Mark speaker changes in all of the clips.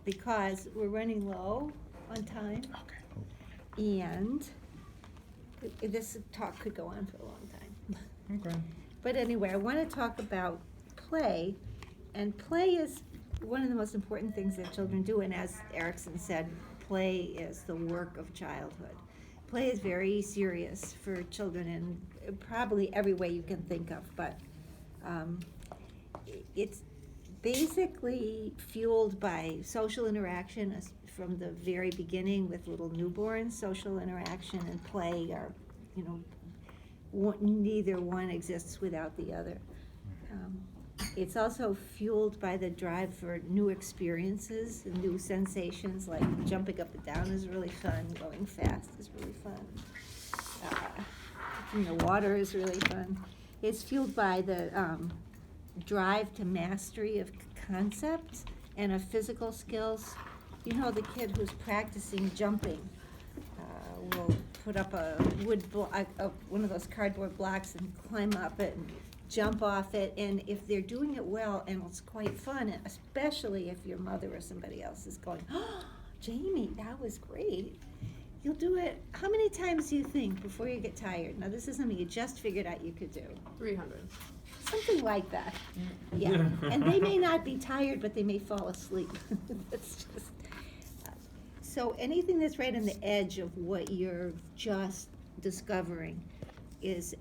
Speaker 1: because we're running low on time. And this talk could go on for a long time.
Speaker 2: Okay.
Speaker 1: But anyway, I want to talk about play, and play is one of the most important things that children do, and as Erickson said, play is the work of childhood. Play is very serious for children in probably every way you can think of, but it's basically fueled by social interaction from the very beginning with little newborns. Social interaction and play are, neither one exists without the other. It's also fueled by the drive for new experiences and new sensations, like jumping up and down is really fun, going fast is really fun, in the water is really fun. It's fueled by the drive to mastery of concepts and of physical skills. You know, the kid who's practicing jumping will put up a one of those cardboard blocks and climb up it and jump off it, and if they're doing it well, and it's quite fun, especially if your mother or somebody else is going, "Oh, Jamie, that was great." You'll do it, how many times do you think before you get tired? Now, this is something you just figured out you could do.
Speaker 3: 300.
Speaker 1: Something like that. Yeah, and they may not be tired, but they may fall asleep. That's just, so anything that's right on the edge of what you're just discovering is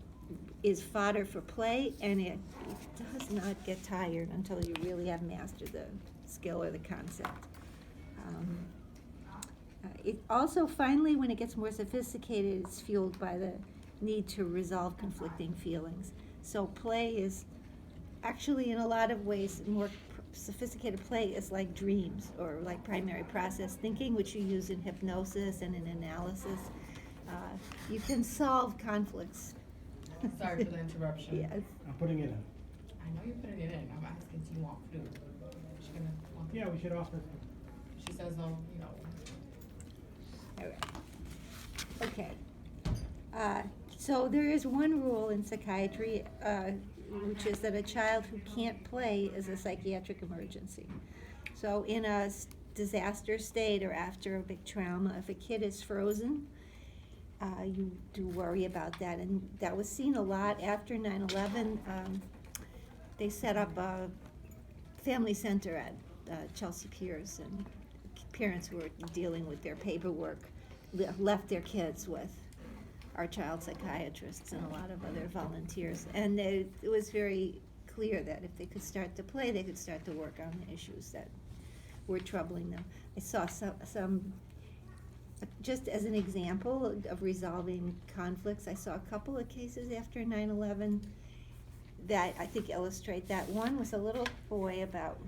Speaker 1: fodder for play, and it does not get tired until you really have mastered the skill or the concept. It also, finally, when it gets more sophisticated, it's fueled by the need to resolve conflicting feelings. So play is actually, in a lot of ways, more sophisticated play is like dreams or like primary process thinking, which you use in hypnosis and in analysis. You can solve conflicts.
Speaker 3: Sorry for the interruption.
Speaker 1: Yes.
Speaker 2: I'm putting it in.
Speaker 3: I know you're putting it in. I'm asking, do you want food? She gonna want food?
Speaker 2: Yeah, we should offer.
Speaker 3: She says no,
Speaker 1: All right. Okay. So there is one rule in psychiatry, which is that a child who can't play is a psychiatric emergency. So in a disaster state or after a big trauma, if a kid is frozen, you do worry about that. And that was seen a lot after 9/11. They set up a family center at Chelsea Piers, and parents who were dealing with their paperwork left their kids with our child psychiatrists and a lot of other volunteers. And it was very clear that if they could start to play, they could start to work on the issues that were troubling them. I saw some just as an example of resolving conflicts, I saw a couple of cases after 9/11 that I think illustrate that. One was a little boy about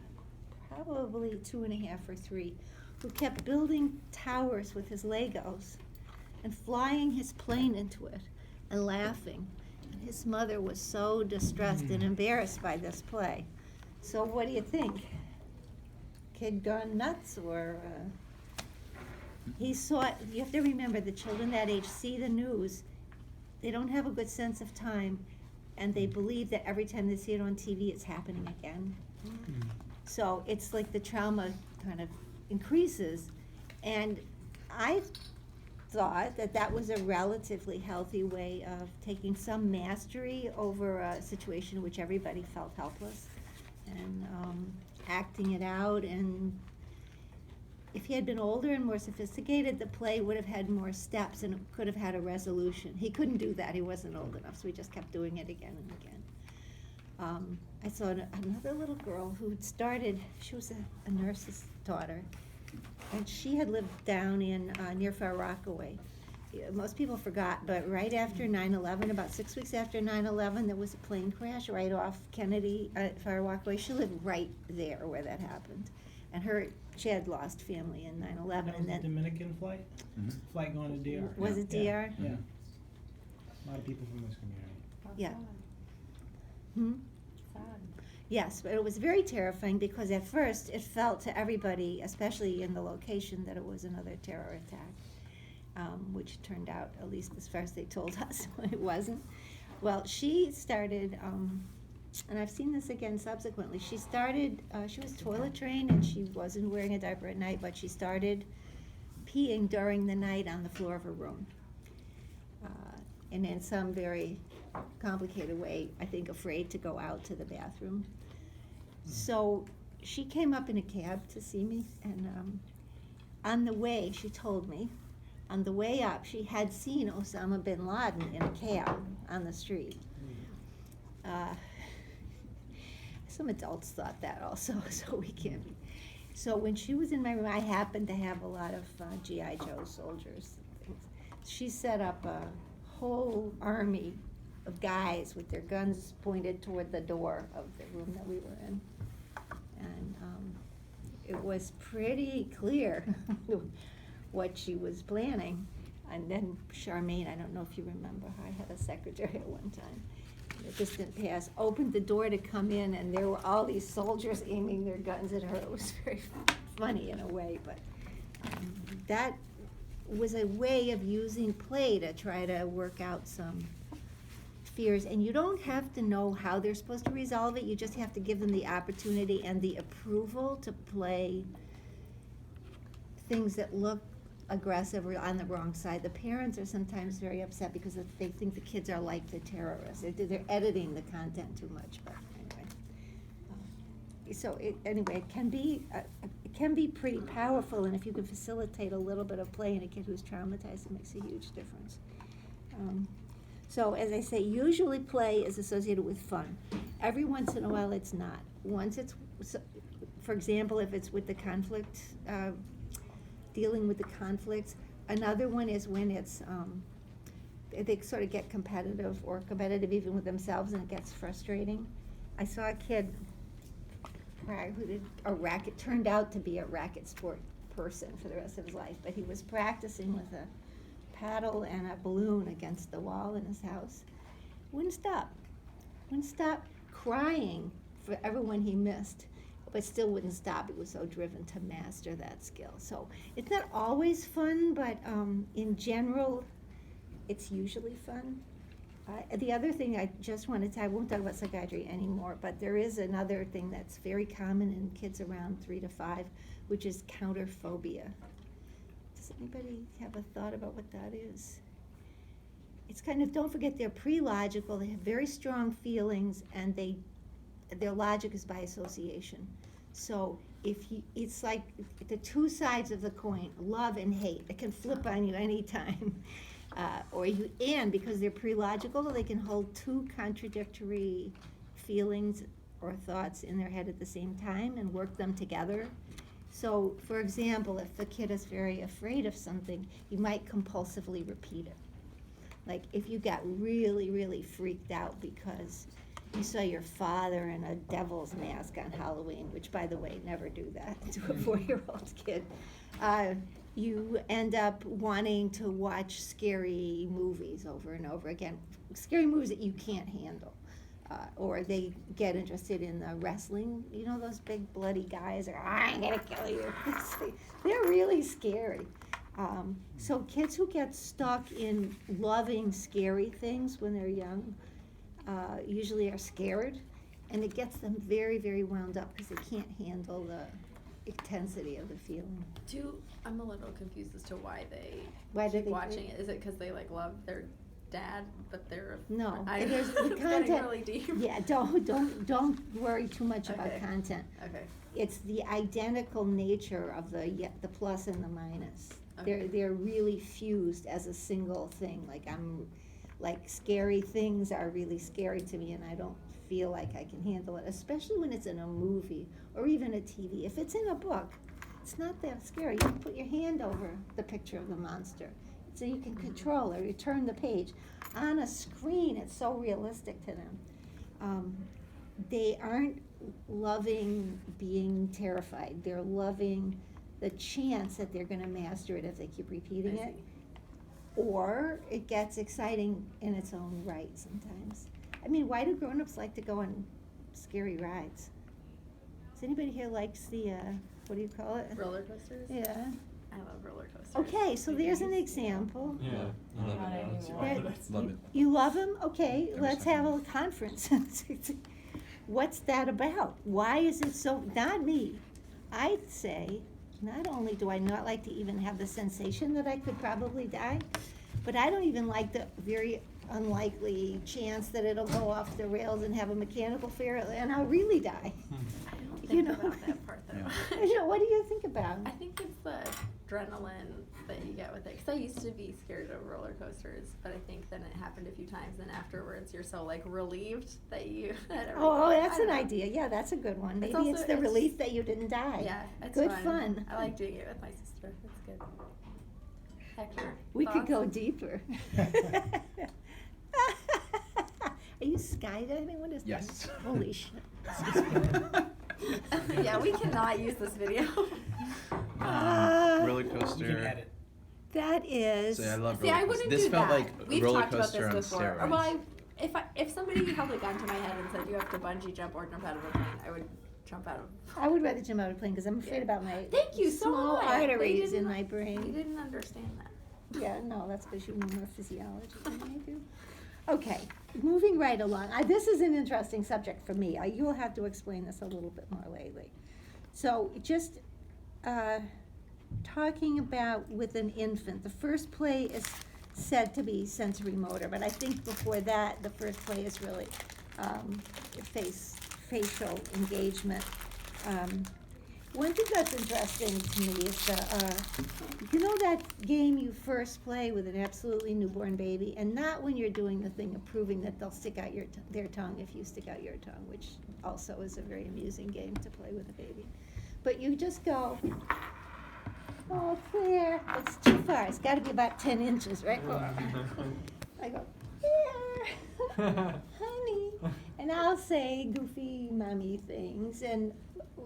Speaker 1: probably 2.5 or 3 who kept building towers with his Legos and flying his plane into it and laughing. And his mother was so distressed and embarrassed by this play. So what do you think? Kid gone nuts, or he saw, you have to remember, the children that age see the news, they don't have a good sense of time, and they believe that every time they see it on TV, it's happening again. So it's like the trauma kind of increases, and I thought that that was a relatively healthy way of taking some mastery over a situation in which everybody felt helpless, and acting it out. And if he had been older and more sophisticated, the play would have had more steps and it could have had a resolution. He couldn't do that, he wasn't old enough, so he just kept doing it again and again. I saw another little girl who had started, she was a nurse's daughter, and she had lived down in near Far Rockaway. Most people forgot, but right after 9/11, about 6 weeks after 9/11, there was a plane crash right off Kennedy at Far Rockaway. She lived right there where that happened. And she had lost family in 9/11.
Speaker 2: That was a Dominican flight?
Speaker 4: Mhm.
Speaker 2: Flight going to DR.
Speaker 1: Was it DR?
Speaker 2: Yeah. A lot of people from this community.
Speaker 1: Yeah. Yes, but it was very terrifying because at first it felt to everybody, especially in the location, that it was another terror attack, which turned out, at least as far as they told us, it wasn't. Well, she started and I've seen this again subsequently, she started, she was toilet trained and she wasn't wearing a diaper at night, but she started peeing during the night on the floor of her room. And in some very complicated way, I think afraid to go out to the bathroom. So she came up in a cab to see me, and on the way, she told me, on the way up, she had seen Osama bin Laden in a cab on the street. Some adults thought that also, so we can't be. So when she was in my room, I happened to have a lot of G.I. Joe soldiers. She set up a whole army of guys with their guns pointed toward the door of the room that we were in. And it was pretty clear what she was planning. And then Charmaine, I don't know if you remember, I had a secretary at one time, in a distant past, opened the door to come in, and there were all these soldiers aiming their guns at her. It was very funny in a way, but that was a way of using play to try to work out some fears. And you don't have to know how they're supposed to resolve it, you just have to give them the opportunity and the approval to play things that look aggressive or on the wrong side. The parents are sometimes very upset because they think the kids are like the terrorists. They're editing the content too much, but anyway. So it can be pretty powerful, and if you can facilitate a little bit of play in a kid who's traumatized, it makes a huge difference. So as I say, usually play is associated with fun. Every once in a while it's not. Once it's, for example, if it's with the conflict, dealing with the conflicts. Another one is when it's, they sort of get competitive or competitive even with themselves, and it gets frustrating. I saw a kid who did a racket, turned out to be a racket sport person for the rest of his life, but he was practicing with a paddle and a balloon against the wall in his house. Wouldn't stop crying for everyone he missed, but still wouldn't stop. He was so driven to master that skill. So it's not always fun, but in general, it's usually fun. The other thing I just wanted to, I won't talk about psychiatry anymore, but there is another thing that's very common in kids around 3 to 5, which is counterphobia. Does anybody have a thought about what that is? It's kind of, don't forget, they're pre-logical, they have very strong feelings, and their logic is by association. So it's like the two sides of the coin, love and hate. It can flip on you anytime. And because they're pre-logical, they can hold two contradictory feelings or thoughts in their head at the same time and work them together. So, for example, if the kid is very afraid of something, you might compulsively repeat it. Like if you got really, really freaked out because you saw your father in a devil's mask on Halloween, which, by the way, never do that to a 4-year-old kid. You end up wanting to watch scary movies over and over again, scary movies that you can't handle. Or they get interested in the wrestling, you know, those big bloody guys, or I'm gonna kill you. They're really scary. So kids who get stuck in loving scary things when they're young usually are scared, and it gets them very, very wound up because they can't handle the intensity of the feeling.
Speaker 4: I'm a little confused as to why they
Speaker 1: Why do
Speaker 4: keep
Speaker 1: they
Speaker 4: watching it. Is it because they love their dad, but they're
Speaker 1: No,
Speaker 4: there's
Speaker 1: the
Speaker 4: it's
Speaker 1: content.
Speaker 4: getting really deep.
Speaker 1: Yeah, don't worry too much about
Speaker 4: Okay.
Speaker 1: content.
Speaker 4: Okay.
Speaker 1: It's the identical nature of the plus and the minus.
Speaker 4: Okay.
Speaker 1: They're really fused as a single thing. Like scary things are really scary to me, and I don't feel like I can handle it, especially when it's in a movie or even a TV. If it's in a book, it's not that scary. You can put your hand over the picture of the monster, so you can control it, or you turn the page. On a screen, it's so realistic to them. They aren't loving being terrified. They're loving the chance that they're gonna master it if they keep repeating it. Or it gets exciting in its own right sometimes. I mean, why do grown-ups like to go on scary rides? Does anybody here likes the, what do you call it?
Speaker 4: Roller coasters?
Speaker 1: Yeah.
Speaker 4: I love roller coasters.
Speaker 1: Okay, so there's an example.
Speaker 2: Yeah. I love
Speaker 3: Not
Speaker 2: it.
Speaker 3: anymore.
Speaker 1: That-
Speaker 5: Love it.
Speaker 1: You love them? Okay,
Speaker 5: Every
Speaker 1: let's
Speaker 5: second.
Speaker 1: have a conference. what's that about? Why is it so, not me. I'd say, not only do I not like to even have the sensation that I could probably die, but I don't even like the very unlikely chance that it'll go off the rails and have a mechanical failure and I'll really die.
Speaker 4: I don't
Speaker 1: You
Speaker 4: think
Speaker 1: know?
Speaker 4: about that part though.
Speaker 5: Yeah.
Speaker 1: You know, what do you think about?
Speaker 4: I think it's the adrenaline that you get with it. Because I used to be scared of roller coasters, but I think then it happened a few times, and afterwards you're so like relieved that you. That
Speaker 1: Oh,
Speaker 4: everything-
Speaker 1: that's
Speaker 4: I
Speaker 1: an
Speaker 4: don't know.
Speaker 1: idea. Yeah, that's a good one.
Speaker 4: It's
Speaker 1: Maybe
Speaker 4: also-
Speaker 1: it's the
Speaker 4: it's-
Speaker 1: relief that you didn't die.
Speaker 4: Yeah, it's
Speaker 1: Good
Speaker 4: fun.
Speaker 1: fun.
Speaker 4: I like doing it with my sister. It's good. Hector,
Speaker 1: We could
Speaker 4: thoughts?
Speaker 1: go deeper. Are you skydiving? What is that?
Speaker 5: Yes.
Speaker 1: Holy shit.
Speaker 4: Yeah, we cannot use this video.
Speaker 5: Roller
Speaker 2: You can
Speaker 5: coaster.
Speaker 2: edit.
Speaker 1: That is.
Speaker 5: See, I love
Speaker 4: See,
Speaker 5: roller
Speaker 4: I
Speaker 5: coaster.
Speaker 4: wouldn't
Speaker 5: This
Speaker 4: do
Speaker 5: felt
Speaker 4: that.
Speaker 5: like a
Speaker 4: We've
Speaker 5: roller
Speaker 4: talked about
Speaker 5: coaster
Speaker 4: this
Speaker 5: on
Speaker 4: before.
Speaker 5: steroids.
Speaker 4: Well, if somebody held a gun to my head and said you have to bungee jump or jump out of a plane, I would jump out of.
Speaker 1: I would rather jump out of a plane because I'm afraid
Speaker 4: Yeah.
Speaker 1: about my
Speaker 4: Thank you, so
Speaker 1: small
Speaker 4: am I. They
Speaker 1: arteries in
Speaker 4: didn't-
Speaker 1: my
Speaker 4: You
Speaker 1: brain.
Speaker 4: didn't understand that.
Speaker 1: Yeah, no, that's because you know more physiology than I do. Okay, moving right along. This is an interesting subject for me. You will have to explain this a little bit more lately. So just talking about with an infant, the first play is said to be sensory motor, but I think before that, the first play is really facial engagement. One thing that's interesting to me is you know that game you first play with an absolutely newborn baby, and not when you're doing the thing of proving that they'll stick out their tongue if you stick out your tongue, which also is a very amusing game to play with a baby. But you just go, oh, Claire, it's too far. It's got to be about 10 inches, right? I go, Claire, honey. And I'll say goofy mommy things, and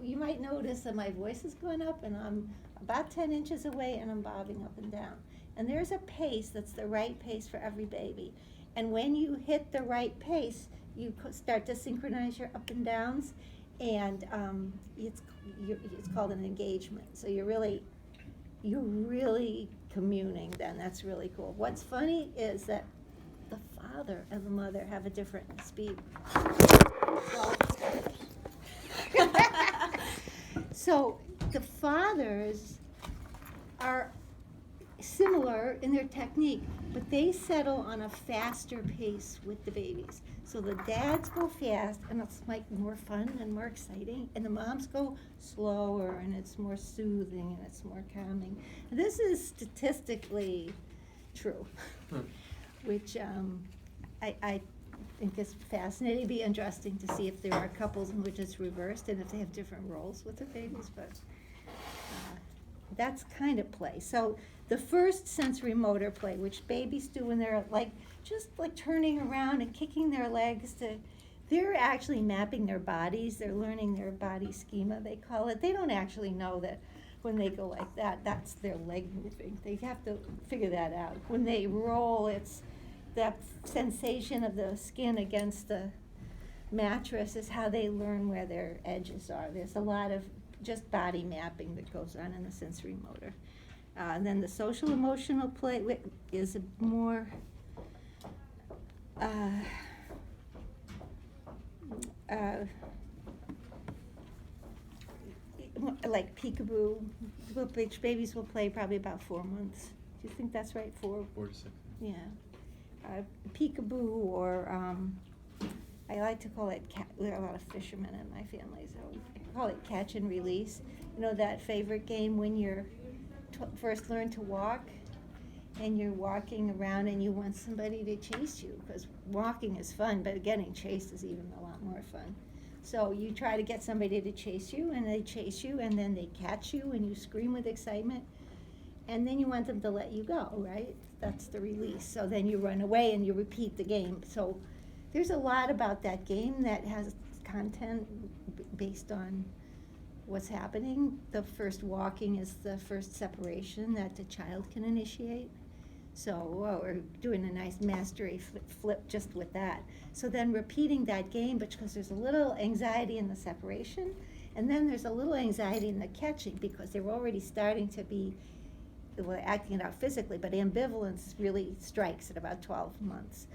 Speaker 1: you might notice that my voice is going up, and I'm about 10 inches away, and I'm bobbing up and down. And there's a pace that's the right pace for every baby. And when you hit the right pace, you start to synchronize your up and downs, and it's called an engagement. So you're really communing then. That's really cool. What's funny is that the father and the mother have a different speed. So the fathers are similar in their technique, but they settle on a faster pace with the babies. So the dads go fast, and it's like more fun and more exciting, and the moms go slower, and it's more soothing, and it's more calming. This is statistically true, which I think is fascinating. It'd be interesting to see if there are couples in which it's reversed and if they have different roles with their babies, but that's kind of play. So the first sensory motor play, which babies do when they're just turning around and kicking their legs they're actually mapping their bodies. They're learning their body schema, they call it. They don't actually know that when they go like that, that's their leg moving. They have to figure that out. When they roll, it's that sensation of the skin against the mattress is how they learn where their edges are. There's a lot of just body mapping that goes on in the sensory motor. And then the social emotional play is a more like peekaboo, which babies will play probably about 4 months. Do you think that's right? 4
Speaker 5: to 6.
Speaker 1: Yeah. Peekaboo, or I like to call it, there are a lot of fishermen in my family, so I call it catch and release. You know that favorite game when you're first learn to walk, and you're walking around and you want somebody to chase you, because walking is fun, but getting chased is even a lot more fun. So you try to get somebody to chase you, and they chase you, and then they catch you, and you scream with excitement, and then you want them to let you go, right? That's the release. So then you run away and you repeat the game. So there's a lot about that game that has content based on what's happening. The first walking is the first separation that the child can initiate. So we're doing a nice mastery flip just with that. So then repeating that game, because there's a little anxiety in the separation, and then there's a little anxiety in the catching, because they're already starting to be, well, acting it out physically, but ambivalence really strikes at about 12 months.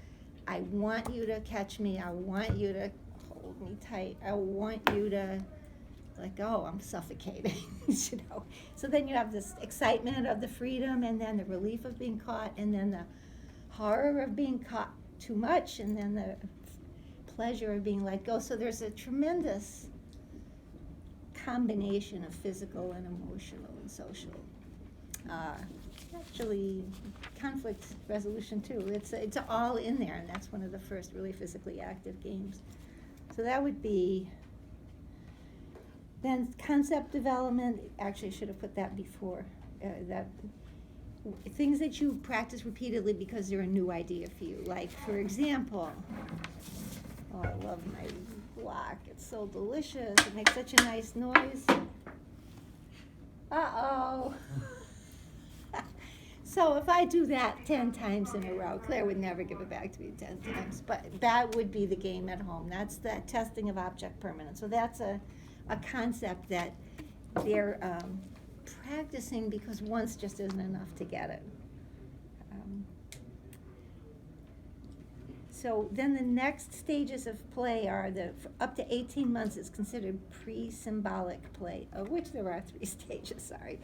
Speaker 1: I want you to catch me, I want you to hold hold me tight. I want you to, like, oh, I'm suffocating, you know. So then you have this excitement of the freedom, and then the relief of being caught, and then the horror of being caught too much, and then the pleasure of being let go. So there's a tremendous combination of physical and emotional and social. Actually, conflict resolution too. It's all in there, and that's one of the first really physically active games. So that would be. Then concept development. Actually, I should have put that before. That things that you practice repeatedly because they're a new idea for you. Like, for example, oh, I love my block. It's so delicious. It makes such a nice noise. Uh-oh. So if I do that 10 times in a row, Claire would never give it back to me 10 times, but that would be the game at home. That's the testing of object permanence. So that's a concept that they're practicing because once just isn't enough to get it. So then the next stages of play are up to 18 months is considered pre-symbolic play, of which there are 3 stages, sorry.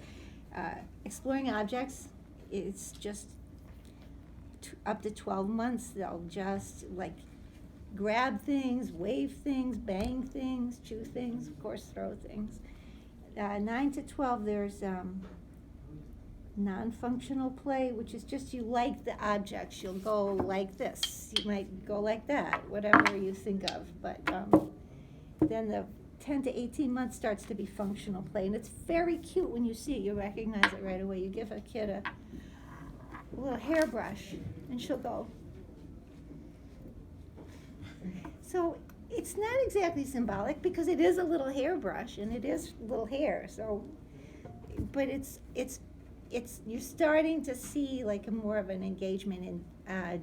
Speaker 1: Exploring objects is just up to 12 months. They'll just like grab things, wave things, bang things, chew things, of course throw things. 9 to 12 there's non-functional play, which is just you like the objects. You'll go like this. You might go like that, whatever you think of. But then the 10 to 18 months starts to be functional play. And it's very cute when you see it. You recognize it right away. You give a kid a little hairbrush, and she'll go. So it's not exactly symbolic because it is a little hairbrush and it is little hair. So, but it's you're starting to see like more of an engagement in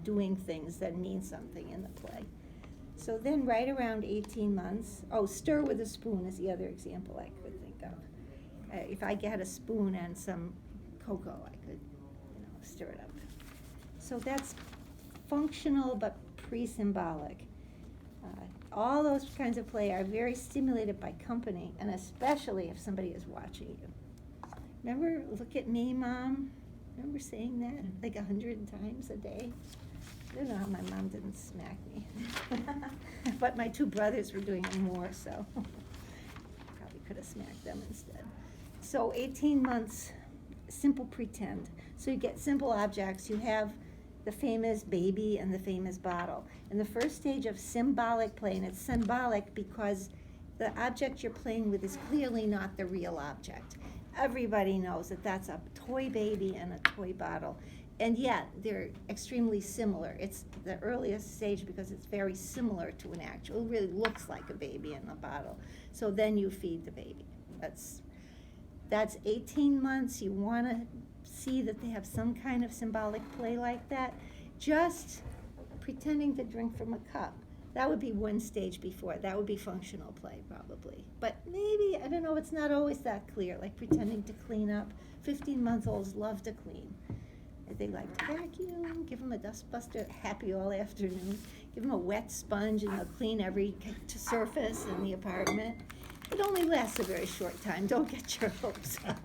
Speaker 1: doing things that mean something in the play. So then right around 18 months, stir with a spoon is the other example I could think of. If I get a spoon and some cocoa, I could stir it up. So that's functional but pre-symbolic. All those kinds of play are very stimulated by company, and especially if somebody is watching you. Remember, look at me, Mom? Remember saying that like 100 times a day? I don't know how my mom didn't smack me. But my 2 brothers were doing it more, so probably could have smacked them instead. So 18 months, simple pretend. So you get simple objects. You have the famous baby and the famous bottle. And the first stage of symbolic play, and it's symbolic because the object you're playing with is clearly not the real object. Everybody knows that that's a toy baby and a toy bottle. And yet, they're extremely similar. It's the earliest stage because it's very similar to an actual. It really looks like a baby in a bottle. So then you feed the baby. That's 18 months. You want to see that they have some kind of symbolic play like that. Just pretending to drink from a cup. That would be one stage before. That would be functional play, probably. But maybe, I don't know, it's not always that clear, like pretending to clean up. 15-month-olds love to clean. They like to vacuum, give them a dustbuster, happy all afternoon. Give them a wet sponge and they'll clean every surface in the apartment. It only lasts a very short time. Don't get your hopes up.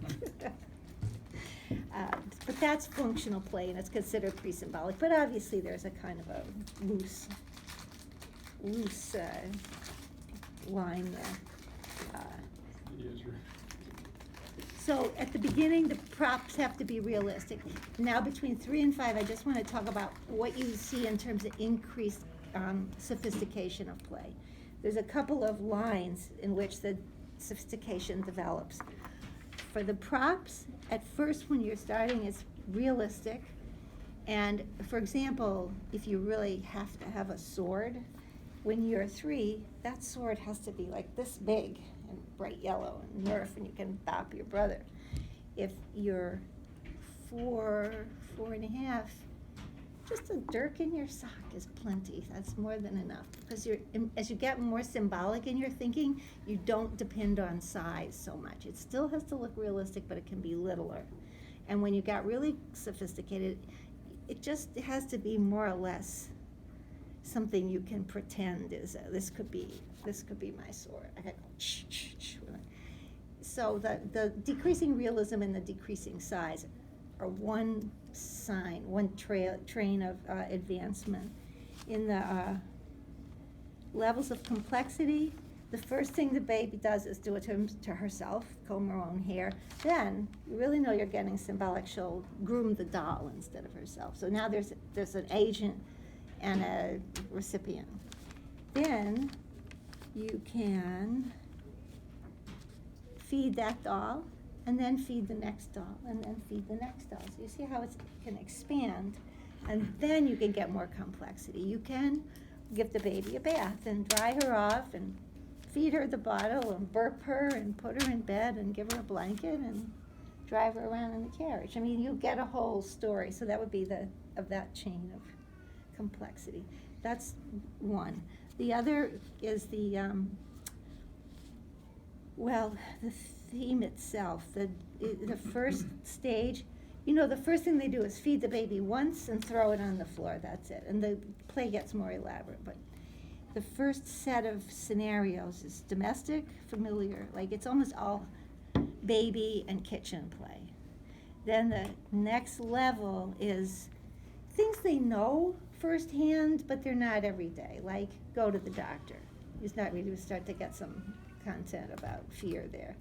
Speaker 1: But that's functional play, and it's considered pre-symbolic. But obviously there's a kind of a loose line there. So at the beginning, the props have to be realistic. Now between 3 and 5, I just want to talk about what you see in terms of increased sophistication of play. There's a couple of lines in which the sophistication develops. For the props, at first when you're starting, it's realistic. And for example, if you really have to have a sword, when you're 3, that sword has to be like this big and bright yellow and Nerf, and you can bop your brother. If you're 4, 4.5, just a dirk in your sock is plenty. That's more than enough. Because as you get more symbolic in your thinking, you don't depend on size so much. It still has to look realistic, but it can be littler. And when you got really sophisticated, it just has to be more or less something you can pretend is, this could be my sword. I gotta go, shh, shh, shh. So the decreasing realism and the decreasing size are one train of advancement. In the levels of complexity, the first thing the baby does is do it to herself, comb her own hair. Then, you really know you're getting symbolic, she'll groom the doll instead of herself. So now there's an agent and a recipient. Then, you can feed that doll, and then feed the next doll, and then feed the next doll. So you see how it can expand, and then you can get more complexity. You can give the baby a bath and dry her off and feed her the bottle and burp her and put her in bed and give her a blanket and drive her around in the carriage. I mean, you get a whole story. So that would be of that chain of complexity. That's one. The other is the theme itself. The first stage, the first thing they do is feed the baby once and throw it on the floor. That's it. And the play gets more elaborate. But the first set of scenarios is domestic, familiar. Like it's almost all baby and kitchen play. Then the next level is things they know firsthand, but they're not every day. Like go to the doctor. You start to get some content about fear there.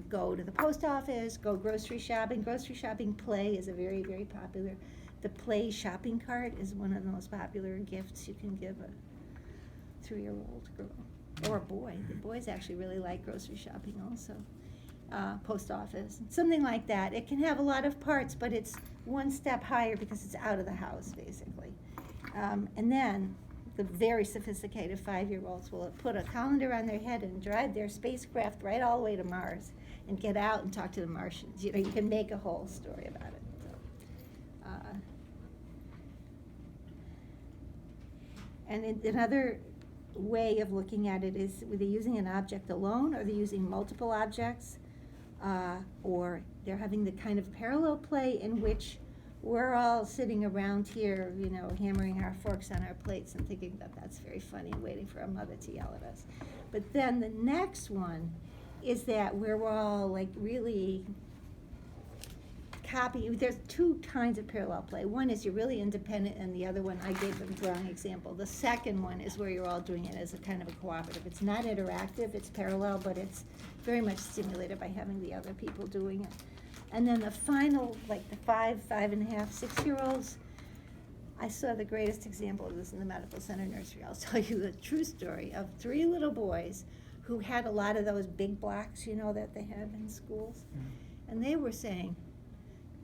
Speaker 1: Go to the post office, go grocery shopping. Grocery shopping play is a very, very popular. The play shopping cart is one of the most popular gifts you can give a 3-year-old girl or a boy. The boys actually really like grocery shopping also. Post office, something like that. It can have a lot of parts, but it's one step higher because it's out of the house, basically. And then the very sophisticated 5-year-olds will put a colander on their head and drive their spacecraft right all the way to Mars and get out and talk to the Martians. You can make a whole story about it. So, and another way of looking at it is they're using an object alone, or they're using multiple objects, or they're having the kind of parallel play in which we're all sitting around here, hammering our forks on our plates and thinking that that's very funny and waiting for our mother to yell at us. But then the next one is that we're all like really there's two kinds of parallel play. One is you're really independent, and the other one, I gave them the wrong example. The second one is where you're all doing it as a kind of a cooperative. It's not interactive, it's parallel, but it's very much stimulated by having the other people doing it. And then the final, like the 5, 5.5, 6-year-olds, I saw the greatest example of this in the medical center nursery. I'll tell you the true story of 3 little boys who had a lot of those big blocks, that they have in schools. Mm-hmm. And they were saying,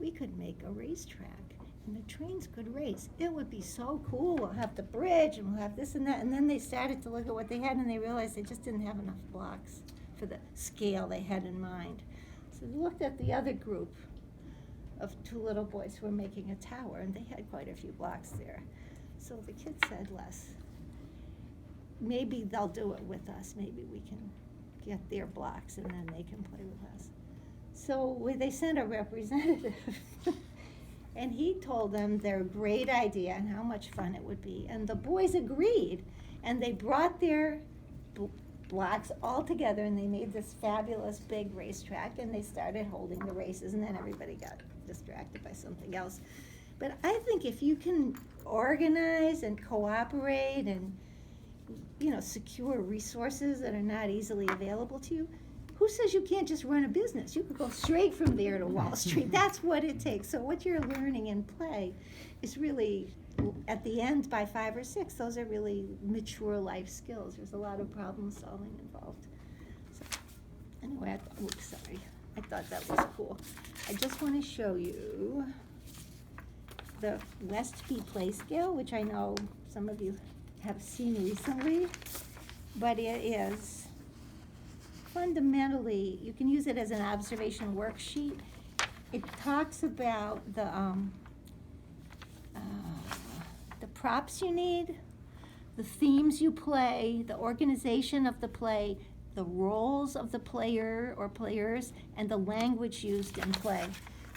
Speaker 1: we could make a racetrack and the trains could race. It would be so cool. We'll have the bridge and we'll have this and that. And then they started to look at what they had and they realized they just didn't have enough blocks for the scale they had in mind. So they looked at the other group of 2 little boys who were making a tower, and they had quite a few blocks there. So the kid said, Les, maybe they'll do it with us. Maybe we can get their blocks and then they can play with us. So they sent a representative, and he told them their great idea and how much fun it would be. And the boys agreed, and they brought their blocks all together, and they made this fabulous big racetrack, and they started holding the races, and then everybody got distracted by something else. But I think if you can organize and cooperate and secure resources that are not easily available to you, who says you can't just run a business? You could go straight from there to Wall Street. That's what it takes. So what you're learning in play is really, at the end, by 5 or 6, those are really mature life skills. There's a lot of problem solving involved. So anyway, I thought that was cool. I just want to show you the Westby Play Scale, which I know some of you have seen recently, but it is fundamentally, you can use it as an observation worksheet. It talks about the props you need, the themes you play, the organization of the play, the roles of the player or players, and the language used in play.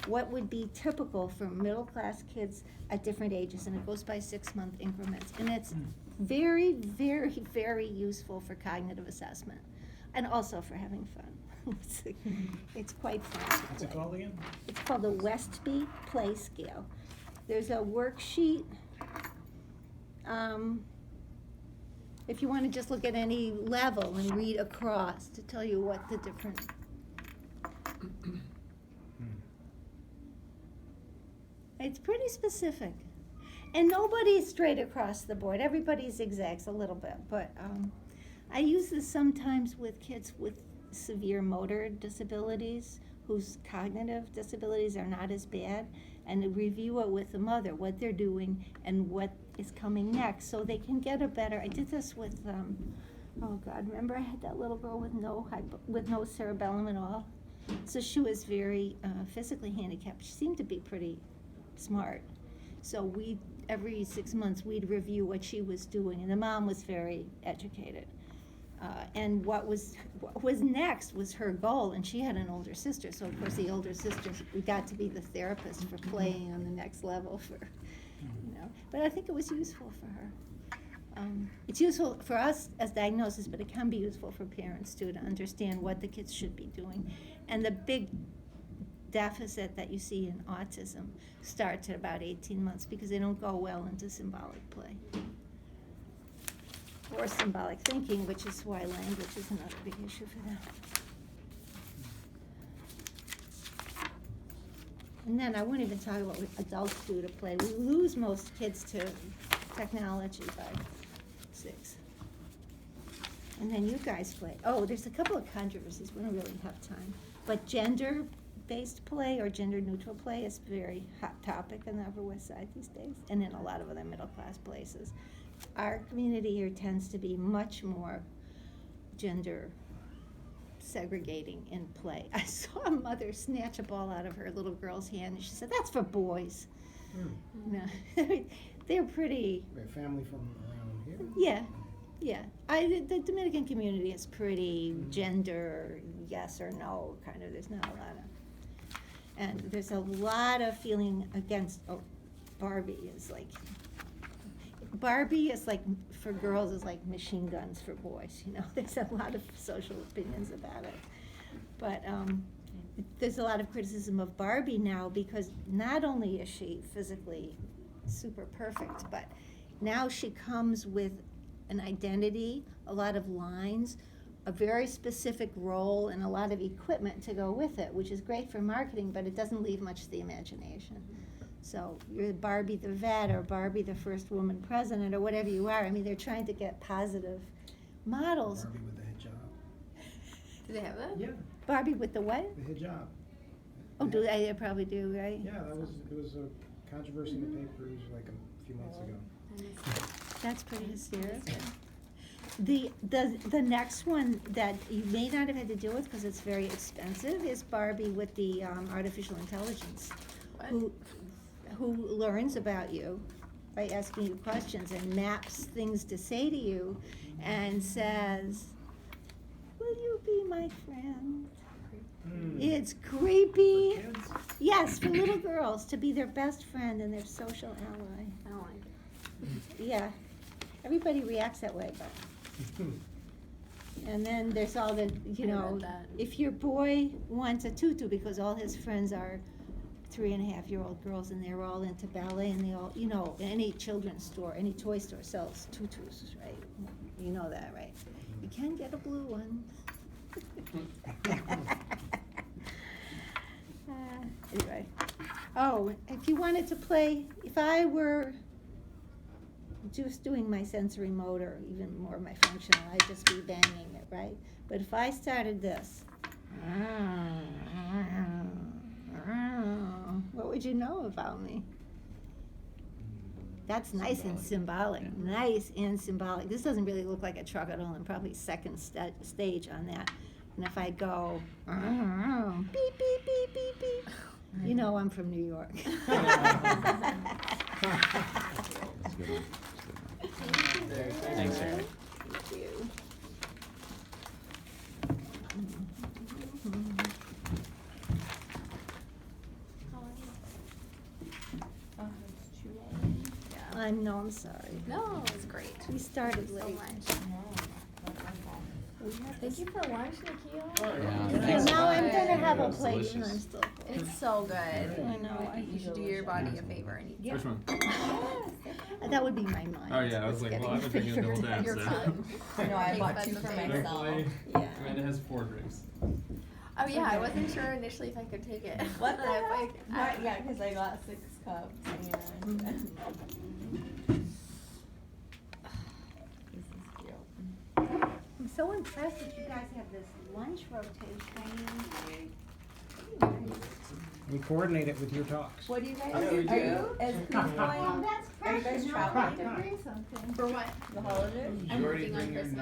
Speaker 1: what would be typical for middle-class kids at different ages, and it goes by 6-month increments. And it's very, very, very useful for cognitive assessment, and also for having fun. It's quite fun to
Speaker 2: What's it
Speaker 1: play.
Speaker 2: called again?
Speaker 1: It's called the Westby Play Scale. There's a worksheet. If you want to just look at any level and read across to tell you what the different. It's pretty specific. And nobody's straight across the board. Everybody zigzags a little bit. But I use this sometimes with kids with severe motor disabilities whose cognitive disabilities are not as bad, and review it with the mother, what they're doing and what is coming next, so they can get a better. I did this with, oh God, remember I had that little girl with no cerebellum at all? So she was very physically handicapped. She seemed to be pretty smart. So every 6 months, we'd review what she was doing, and the mom was very educated. And what was next was her goal, and she had an older sister, so of course the older sister got to be the therapist for playing on the next level but I think it was useful for her. It's useful for us as diagnosis, but it can be useful for parents too, to understand what the kids should be doing. And the big deficit that you see in autism starts at about 18 months because they don't go well into symbolic play. Or symbolic thinking, which is why language is another big issue for them. And then I won't even talk about what adults do to play. We lose most kids to technology by 6. And then you guys play. Oh, there's a couple of controversies. We don't really have time. But gender-based play or gender-neutral play is a very hot topic in the Upper West Side these days, and in a lot of other middle-class places. Our community here tends to be much more gender segregating in play. I saw a mother snatch a ball out of her little girl's hand, and she said, "That's for boys." You know, they're pretty.
Speaker 2: They're family from around here?
Speaker 1: Yeah. The Dominican community is pretty gender yes or no kind of. There's not a lot of, and there's a lot of feeling against. Oh, Barbie is like for girls is like machine guns for boys. You know, there's a lot of social opinions about it, but there's a lot of criticism of Barbie now because not only is she physically super perfect, but now she comes with an identity, a lot of lines, a very specific role, and a lot of equipment to go with it, which is great for marketing, but it doesn't leave much to the imagination. So you're Barbie the vet or Barbie the first woman president or whatever you are. I mean, they're trying to get positive models.
Speaker 2: Barbie with the hijab.
Speaker 4: Do they have that?
Speaker 2: Yeah,
Speaker 1: Barbie with the what?
Speaker 2: the hijab.
Speaker 1: Oh, do they? They probably do, right?
Speaker 2: Yeah, it was a controversy in the papers like a few months ago.
Speaker 4: I missed it.
Speaker 1: That's pretty hysterical. The next one that you may not have had to deal with because it's very expensive is Barbie with the artificial intelligence,
Speaker 4: What?
Speaker 1: who learns about you by asking you questions and maps things to say to you and says, "Will you be my friend?" It's creepy.
Speaker 2: For kids?
Speaker 1: Yes, for little girls to be their best friend and their social ally.
Speaker 4: I don't like it.
Speaker 1: Yeah, everybody reacts that way, but. And then there's all the,
Speaker 4: I read that.
Speaker 1: if your boy wants a tutu because all his friends are 3.5-year-old girls and they're all into ballet and they all, any children's store, any toy store sells tutus, right? You know that, right? You can get a blue one. Anyway, if you wanted to play, if I were just doing my sensory motor, even more my functional, I'd just be banging it, right? But if I started this, what would you know about me? That's nice and symbolic. Nice and symbolic. This doesn't really look like a truck at all. I'm probably second stage on that. And if I go, beep, beep, beep, beep, beep, you know I'm from New York.
Speaker 5: Thanks, Harriet.
Speaker 1: Thank you. I know, I'm sorry.
Speaker 4: No, it's great.
Speaker 1: We started
Speaker 4: So
Speaker 1: late.
Speaker 4: much.
Speaker 3: That's my fault.
Speaker 4: Thank you for lunch, Nikhil.
Speaker 5: Yeah,
Speaker 1: So
Speaker 5: thanks.
Speaker 1: now I'm gonna have a
Speaker 5: It was
Speaker 1: plate and
Speaker 5: delicious.
Speaker 1: I'm still full.
Speaker 4: It's so good.
Speaker 1: I know.
Speaker 4: You should do your body a favor and eat.
Speaker 1: Yeah.
Speaker 6: Which one?
Speaker 1: That would be my mind.
Speaker 6: Oh yeah, I was like, well, I've been thinking the whole time.
Speaker 4: Your
Speaker 6: So.
Speaker 4: fun.
Speaker 7: I know, I
Speaker 4: Take
Speaker 7: bought
Speaker 4: bets
Speaker 7: 2
Speaker 4: of
Speaker 7: for
Speaker 4: favor.
Speaker 7: myself.
Speaker 6: Thankfully,
Speaker 1: Yeah.
Speaker 6: Amanda has 4 drinks.
Speaker 4: Oh yeah, I wasn't sure initially if I could take it.
Speaker 7: What the
Speaker 4: I was
Speaker 7: heck?
Speaker 4: like,
Speaker 7: Not- yeah, because I got 6 cups and. This is cute.
Speaker 1: I'm so impressed that you guys have this lunch rotation.
Speaker 2: We coordinate it with your talks.
Speaker 7: What do you guys
Speaker 2: Oh,
Speaker 7: do?
Speaker 2: we do.
Speaker 7: Are you, is Chris
Speaker 1: Well,
Speaker 7: going
Speaker 1: that's
Speaker 7: Are you guys
Speaker 1: precious. Now I
Speaker 7: traveling?
Speaker 1: need to bring something.
Speaker 4: for what?
Speaker 7: the holidays?
Speaker 4: I'm working on Christmas.